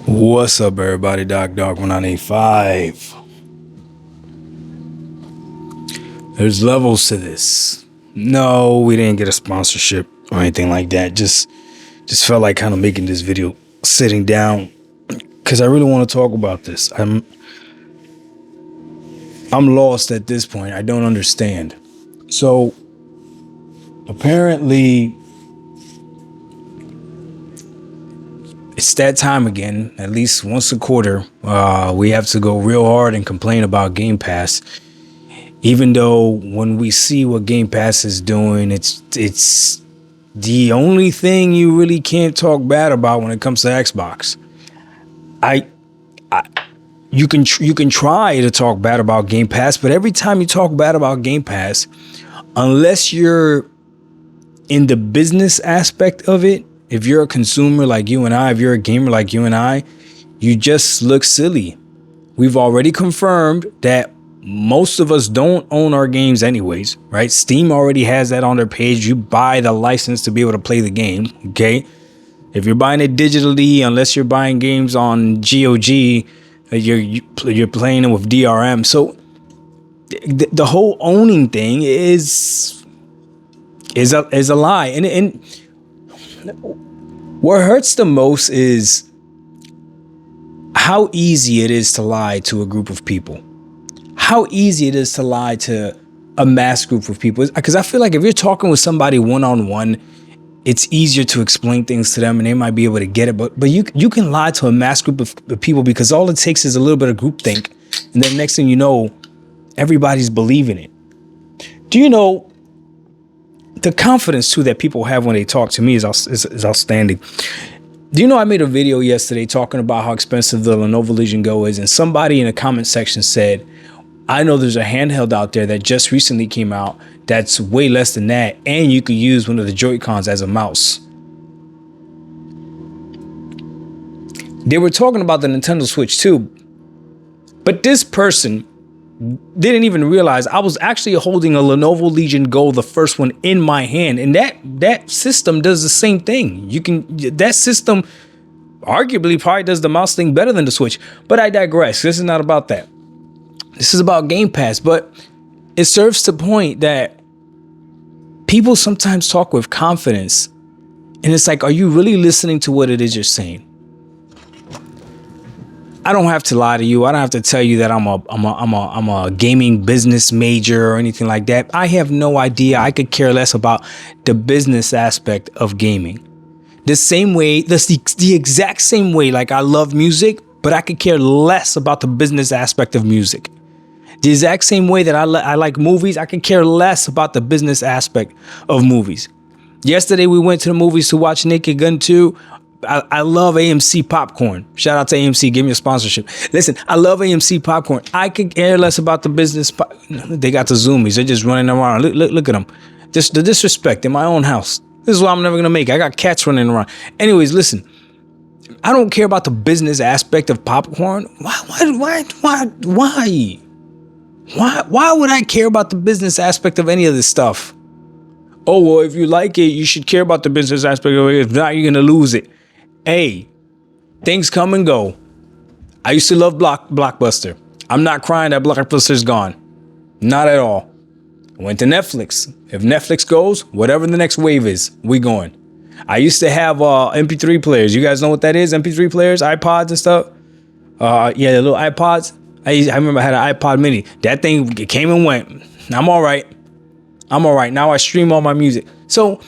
What's up, everybody? Dog 1985. There's levels to this. No, we didn't get a sponsorship or anything like that. Just felt like kind of making this video sitting down because I really want to talk about this. I'm lost at this point. I don't understand. So apparently it's that time again. At least once a quarter, we have to go real hard and complain about Game Pass. Even though when we see what Game Pass is doing, it's the only thing you really can't talk bad about when it comes to Xbox. You can try to talk bad about Game Pass, but every time you talk bad about Game Pass, unless you're in the business aspect of it, if you're a consumer like you and I, if you're a gamer like you and I, you just look silly. We've already confirmed that most of us don't own our games anyways, right? Steam already has that on their page. You buy the license to be able to play the game, okay? If you're buying it digitally, unless you're buying games on GOG, you're playing it with DRM. So the whole owning thing is a lie. And what hurts the most is how easy it is to lie to a group of people. How easy it is to lie to a mass group of people. Because I feel like if you're talking with somebody one-on-one, it's easier to explain things to them and they might be able to get it. But you can lie to a mass group of people because all it takes is a little bit of groupthink. And then next thing you know, everybody's believing it. Do you know the confidence too that people have when they talk to me is outstanding. Do you know I made a video yesterday talking about how expensive the Lenovo Legion Go is, and somebody in the comment section said, I know there's a handheld out there that just recently came out that's way less than that, and you could use one of the Joy-Cons as a mouse. They were talking about the Nintendo Switch too, but this person didn't even realize I was actually holding a Lenovo Legion Go, the first one, in my hand, and that system does the same thing. That system arguably probably does the mouse thing better than the Switch, but I digress. This is not about that. This is about Game Pass, but it serves to point that people sometimes talk with confidence, and it's like, are you really listening to what it is you're saying? I don't have to lie to you. I don't have to tell you that I'm a gaming business major or anything like that. I have no idea. I could care less about the business aspect of gaming. The same way, the exact same way, like I love music, but I could care less about the business aspect of music. The exact same way that I like movies, I could care less about the business aspect of movies. Yesterday, we went to the movies to watch Naked Gun 2. I love AMC popcorn. Shout out to AMC. Give me a sponsorship. Listen, I love AMC popcorn. I could care less about the business. They got the zoomies. They're just running around. Look at them. Just the disrespect in my own house. This is what I'm never going to make. I got cats running around. Anyways, listen. I don't care about the business aspect of popcorn. Why would I care about the business aspect of any of this stuff? Oh, well, if you like it, you should care about the business aspect of it. If not, you're going to lose it. Hey, things come and go. I used to love Blockbuster. I'm not crying that Blockbuster's gone. Not at all. I went to Netflix. If Netflix goes, whatever the next wave is, we going. I used to have MP3 players. You guys know what that is? MP3 players, iPods and stuff. Yeah, the little iPods. I remember I had an iPod mini. That thing came and went. I'm all right. Now I stream all my music. So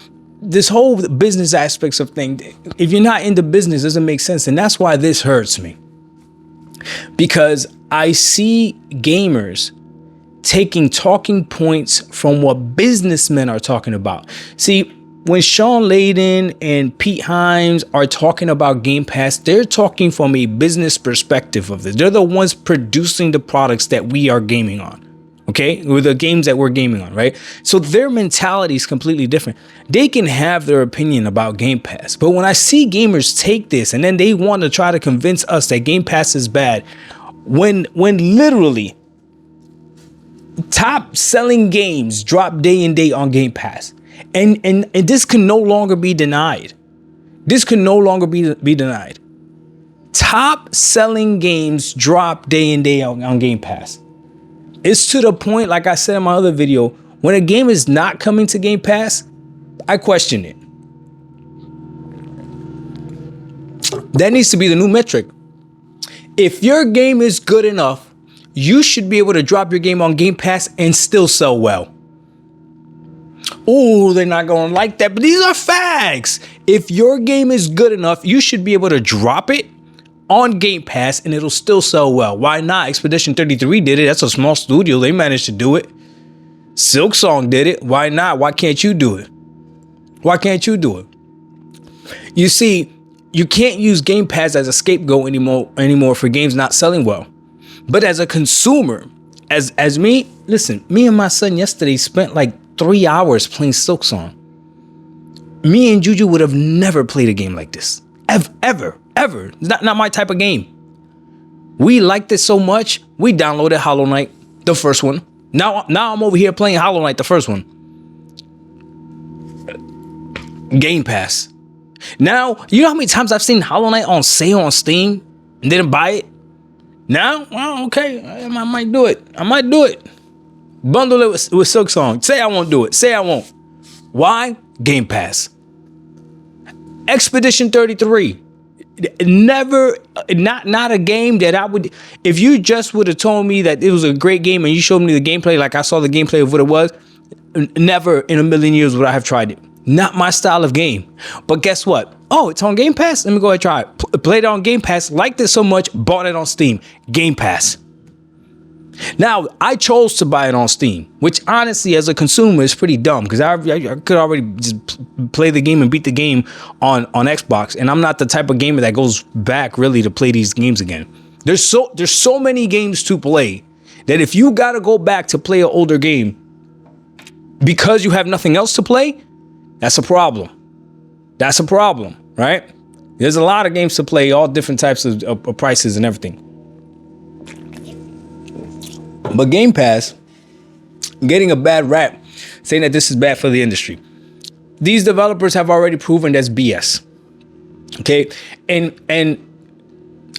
this whole business aspects of thing, if you're not in the business, it doesn't make sense. And that's why this hurts me. Because I see gamers taking talking points from what businessmen are talking about. See, when Sean Layden and Pete Himes are talking about Game Pass, they're talking from a business perspective of this. They're the ones producing the products that we are gaming on. Okay, or the games that we're gaming on, right? So their mentality is completely different. They can have their opinion about Game Pass, but when I see gamers take this and then they want to try to convince us that Game Pass is bad, when literally top selling games drop day and day on Game Pass, and this can no longer be denied. This can no longer be denied. Top selling games drop day in, day out on Game Pass. It's to the point, like I said in my other video, when a game is not coming to Game Pass, I question it. That needs to be the new metric. If your game is good enough, you should be able to drop your game on Game Pass and still sell well. Oh, they're not going to like that, but these are facts. If your game is good enough, you should be able to drop it on Game Pass and it'll still sell well. Why not? Expedition 33 did it. That's a small studio. They managed to do it. Silksong did it. Why not? Why can't you do it? Why can't you do it? You see, you can't use Game Pass as a scapegoat anymore for games not selling well. But as a consumer, as me, listen, me and my son yesterday spent like 3 hours playing Silksong. Me and Juju would have never played a game like this. Ever. It's not my type of game. We liked it so much, we downloaded Hollow Knight, the first one. Now I'm over here playing Hollow Knight, the first one. Game Pass. Now, you know how many times I've seen Hollow Knight on sale on Steam and didn't buy it? Now, well, okay, I might do it. Bundle it with Silksong. Say I won't do it. Say I won't. Why? Game Pass. Expedition 33. Never, not a game that I would, if you just would have told me that it was a great game and you showed me the gameplay like I saw the gameplay of what it was, never in a million years would I have tried it. Not my style of game. But guess what? Oh, it's on Game Pass? Let me go ahead and try it. Played it on Game Pass, liked it so much, bought it on Steam. Game Pass. Now, I chose to buy it on Steam, which honestly, as a consumer, is pretty dumb because I could already just play the game and beat the game on Xbox, and I'm not the type of gamer that goes back really to play these games again. There's so many games to play that if you got to go back to play an older game because you have nothing else to play, that's a problem. That's a problem, right? There's a lot of games to play, all different types of prices and everything. But Game Pass, getting a bad rap, saying that this is bad for the industry. These developers have already proven that's BS. Okay, and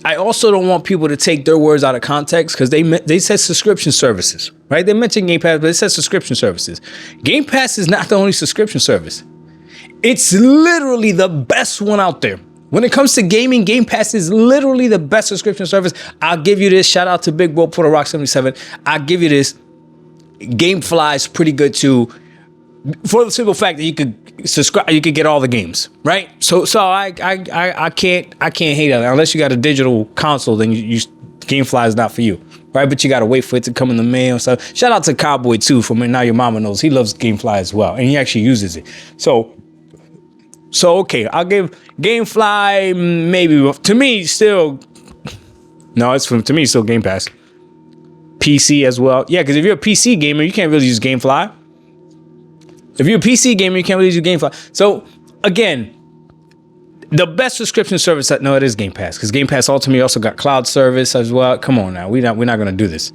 I also don't want people to take their words out of context because they said subscription services, right? They mentioned Game Pass, but it says subscription services. Game Pass is not the only subscription service. It's literally the best one out there. When it comes to gaming, Game Pass is literally the best subscription service. I'll give you this. Shout out to Big Bro for the Rock 77. I'll give you this. GameFly is pretty good too, for the simple fact that you could subscribe, you could get all the games, right? So I can't hate on it unless you got a digital console. Then GameFly is not for you, right? But you got to wait for it to come in the mail. So shout out to Cowboy too from Now Your Mama Knows. He loves GameFly as well, and he actually uses it. So okay, I'll give GameFly maybe, to me still, no, to me still Game Pass. PC as well. Yeah, because if you're a PC gamer, you can't really use GameFly. If you're a PC gamer, you can't really use GameFly. So again, the best subscription service, no, it is Game Pass, because Game Pass ultimately also got cloud service as well. Come on now, we're not going to do this.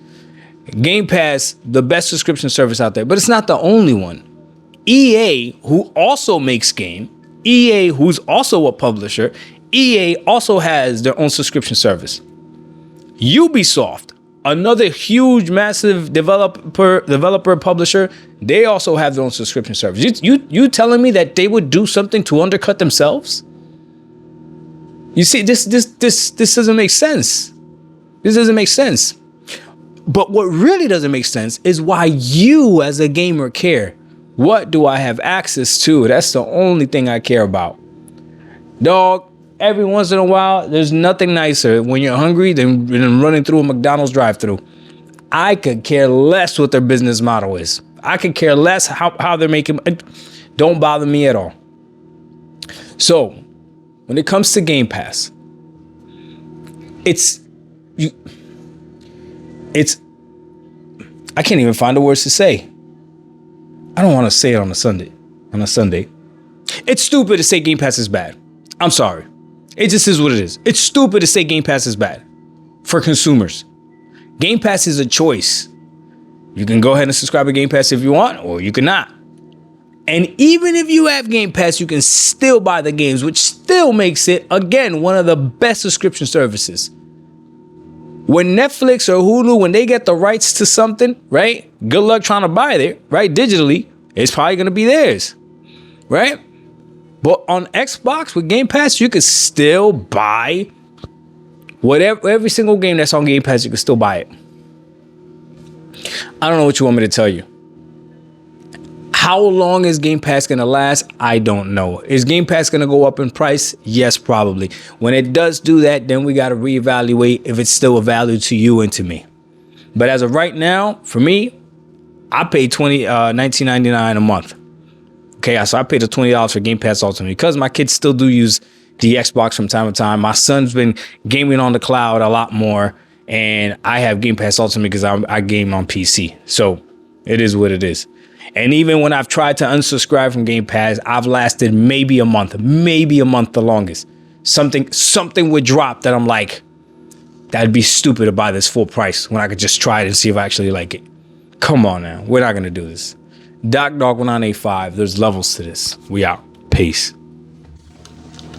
Game Pass, the best subscription service out there, but it's not the only one. EA, who also makes game, EA, who's also a publisher, EA also has their own subscription service. Ubisoft, another huge, massive developer publisher, they also have their own subscription service. You telling me that they would do something to undercut themselves? You see, this doesn't make sense. This doesn't make sense. But what really doesn't make sense is why you as a gamer care. What do I have access to? That's the only thing I care about. Dog, every once in a while, there's nothing nicer when you're hungry than running through a McDonald's drive-thru. I could care less what their business model is. I could care less how they're making. Don't bother me at all. So, when it comes to Game Pass, it's I can't even find the words to say. I don't want to say it on a Sunday. It's stupid to say Game Pass is bad. I'm sorry. It just is what it is. It's stupid to say Game Pass is bad for consumers. Game Pass is a choice. You can go ahead and subscribe to Game Pass if you want, or you cannot. And even if you have Game Pass, you can still buy the games, which still makes it, again, one of the best subscription services. When Netflix or Hulu, when they get the rights to something, right? Good luck trying to buy it, right? Digitally, it's probably going to be theirs, right? But on Xbox with Game Pass, you can still buy whatever, every single game that's on Game Pass, you can still buy it. I don't know what you want me to tell you. How long is Game Pass going to last? I don't know. Is Game Pass going to go up in price? Yes, probably. When it does do that, then we got to reevaluate if it's still a value to you and to me. But as of right now, for me, I paid $19.99 a month. Okay, so I paid the $20 for Game Pass Ultimate because my kids still do use the Xbox from time to time. My son's been gaming on the cloud a lot more, and I have Game Pass Ultimate because I game on PC. So it is what it is. And even when I've tried to unsubscribe from Game Pass, I've lasted maybe a month the longest. Something would drop that I'm like, that'd be stupid to buy this full price when I could just try it and see if I actually like it. Come on now, we're not gonna do this. Doc Dog 1985, there's levels to this. We out. Peace.